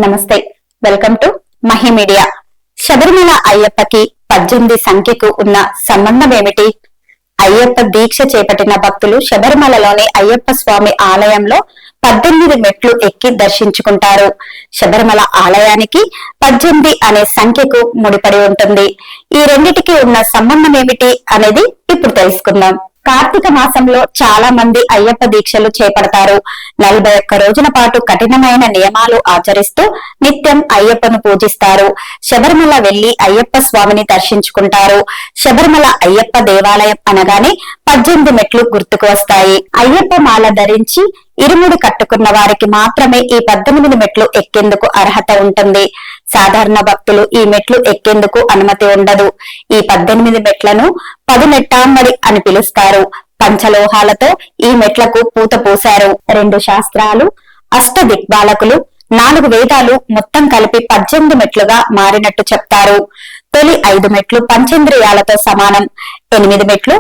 నమస్తే, welcome to Mahi media. Sabarimala అయ్యప్పకి 18 సంఖ్యకు ఉన్న సంబంధం ఏమిటి? అయ్యప్ప దీక్ష చేపట్టిన భక్తులు శబరిమలలోని అయ్యప్ప స్వామి ఆలయంలో 18 మెట్లు ఎక్కి దర్శించుకుంటారు. శబరిమల ఆలయానికి 18 అనే సంఖ్యకు ముడిపడి ఉంటుంది. ఈ రెండిటికి ఉన్న సంబంధం ఏమిటి అనేది ఇప్పుడు తెలుసుకుందాం. కార్తీక మాసంలో చాలా మంది అయ్యప్ప దీక్షలు చేపడతారు. 41 రోజుల పాటు కఠినమైన నియమాలు ఆచరిస్తూ నిత్యం అయ్యప్పను పూజిస్తారు. శబరిమల వెళ్లి అయ్యప్ప స్వామిని దర్శించుకుంటారు. శబరిమల అయ్యప్ప దేవాలయం అనగానే 18 మెట్లు గుర్తుకు వస్తాయి. అయ్యప్ప మాల ధరించి ఇరుముడి కట్టుకున్న వారికి మాత్రమే ఈ 18 మెట్లు ఎక్కేందుకు అర్హత ఉంటుంది. సాధారణ భక్తులు ఈ మెట్లు ఎక్కేందుకు అనుమతి ఉండదు. ఈ 18 మెట్లను 10 మెట్టాంబడి అని పిలుస్తారు. పంచలోహాలతో ఈ మెట్లకు పూత పూశారు. 2 శాస్త్రాలు, 8 దిక్పాలకులు, 4 వేదాలు మొత్తం కలిపి 18 మెట్లుగా మారినట్టు చెప్తారు. తొలి 5 మెట్లు పంచేంద్రియాలతో సమానం. 8 మెట్లు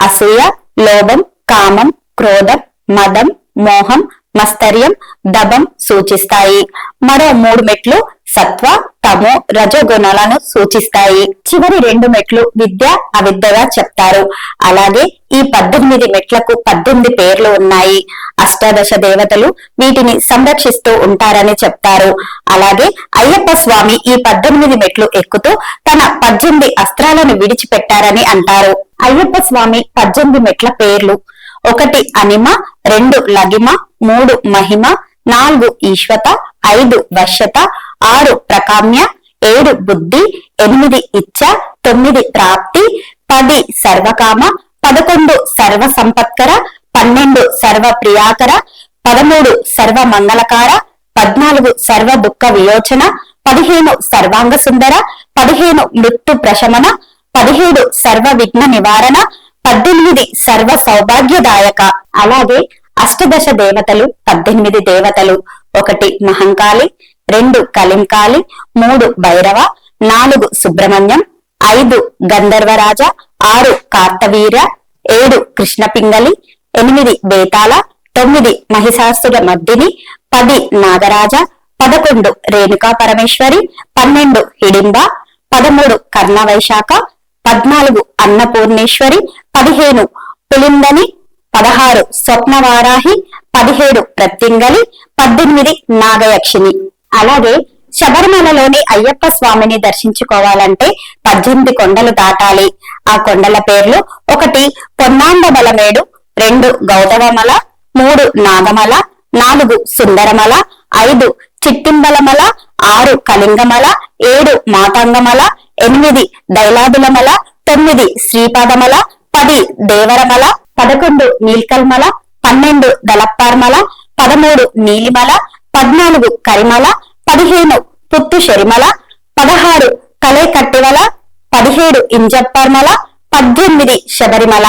అసూయ, లోభం, కామం, క్రోధం, మదం, మోహం, మస్తర్యం, దభం సూచిస్తాయి. మరో 3 మెట్లు సత్వ, తమో, రజోగుణాలను సూచిస్తాయి. చివరి 2 మెట్లు విద్య, అవిద్యగా చెప్తారు. అలాగే ఈ 18 మెట్లకు 18 పేర్లు ఉన్నాయి. అష్టాదశ దేవతలు వీటిని సంరక్షిస్తూ ఉంటారని చెప్తారు. అలాగే అయ్యప్ప స్వామి ఈ 18 మెట్లు ఎక్కుతూ తన 18 అస్త్రాలను విడిచిపెట్టారని అంటారు. అయ్యప్ప స్వామి 18 మెట్ల పేర్లు: 1 అనిమ, 2 లగిమ, 3 మహిమ, 4 ఈశ్వత, 5 వశ్యత, 6 ప్రకామ్య, 7 బుద్ధి, 8 ఇచ్చ, 9 ప్రాప్తి, 10 సర్వకామ, 11 సర్వ సంపత్కర, 12 సర్వ ప్రియాకర, 13 సర్వ మంగళకార, 14 సర్వ దుఃఖ వియోచన, 15 సర్వాంగ సుందర, 15 మృత్యు ప్రశమన, 17 సర్వ విఘ్న నివారణ, 18 సర్వ సౌభాగ్యదాయక. అలాగే అష్టదశ దేవతలు 18 దేవతలు: 1 మహంకాళి, 2 కలింకాళి, 3 భైరవ, 4 సుబ్రహ్మణ్యం, 5 గంధర్వరాజ, 6 కార్తవీర్య, 7 కృష్ణపింగళి, 8 బేతాళ, 9 మహిషాసుర మర్దిని, 10 నాగరాజ, 11 రేణుకా పరమేశ్వరి, 12 హిడింబ, 13 కర్ణవైశాఖ, 14 అన్నపూర్ణేశ్వరి, 15 పులిందని, 16 స్వప్నవారాహి, 17 ప్రత్యంగలి, 18 నాగయక్షిని. అలాగే శబరిమలలోని అయ్యప్ప స్వామిని దర్శించుకోవాలంటే 18 కొండలు దాటాలి. ఆ కొండల పేర్లు: 1 పొన్నాండబలమేడు, 2 గౌతమమల, 3 నాగమల, 4 సుందరమల, 5 చిట్టింబలమల, 6 కళింగమల, 7 మాతాంగమల, 8 దైలాదులమల, 9 శ్రీపాదమల, 10 దేవరమల, 11 నీల్కల్మల, 12 దలప్పార్మల, 13 నీలిమల, 14 కరిమల, 15 పుత్తు శరిమల, 16 కలైకట్టివల, 17 ఇంజప్పర్మల, 18 శబరిమల.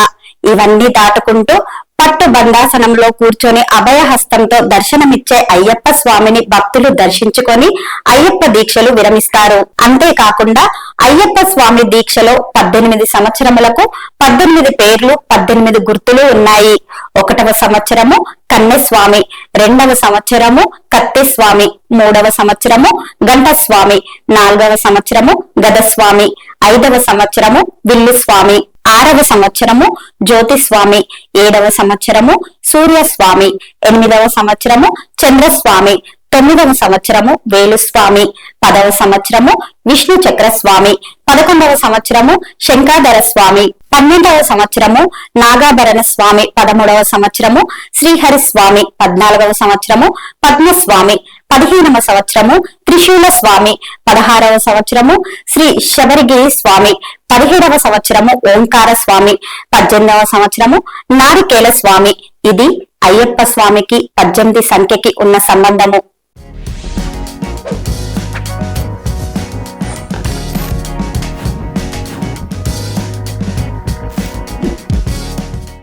ఇవన్నీ దాటుకుంటూ పట్టు బందాసనంలో కూర్చొని అభయహస్తంతో దర్శనమిచ్చే అయ్యప్ప స్వామిని భక్తులు దర్శించుకొని అయ్యప్ప దీక్షలు విరమిస్తారు. అంతేకాకుండా అయ్యప్ప స్వామి దీక్షలో 18 సంవత్సరములకు 18 పేర్లు, 18 గుర్తులు ఉన్నాయి. 1వ సంవత్సరము కన్నెస్వామి, 2వ సంవత్సరము కత్తెస్వామి, 3వ సంవత్సరము గంటస్వామి, 4వ సంవత్సరము గదస్వామి, 5వ సంవత్సరము విల్లుస్వామి, 6వ సంవత్సరము జ్యోతిస్వామి, 7వ సంవత్సరము సూర్యస్వామి, 8వ సంవత్సరము చంద్రస్వామి, 9వ సంవత్సరము వేలుస్వామి, 10వ సంవత్సరము విష్ణు చక్రస్వామి, 11వ సంవత్సరము శంకాధర స్వామి, 12వ సంవత్సరము నాగాభరణ స్వామి, 13వ సంవత్సరము శ్రీహరి స్వామి, 14వ సంవత్సరము పద్మస్వామి, 15వ సంవత్సరము త్రిశూల స్వామి, 16వ సంవత్సరము శ్రీ శబరిగిరి స్వామి, 17వ సంవత్సరము ఓంకార స్వామి, 18వ సంవత్సరము నారికేల స్వామి. ఇది అయ్యప్ప స్వామికి 18 సంఖ్యకి ఉన్న సంబంధము.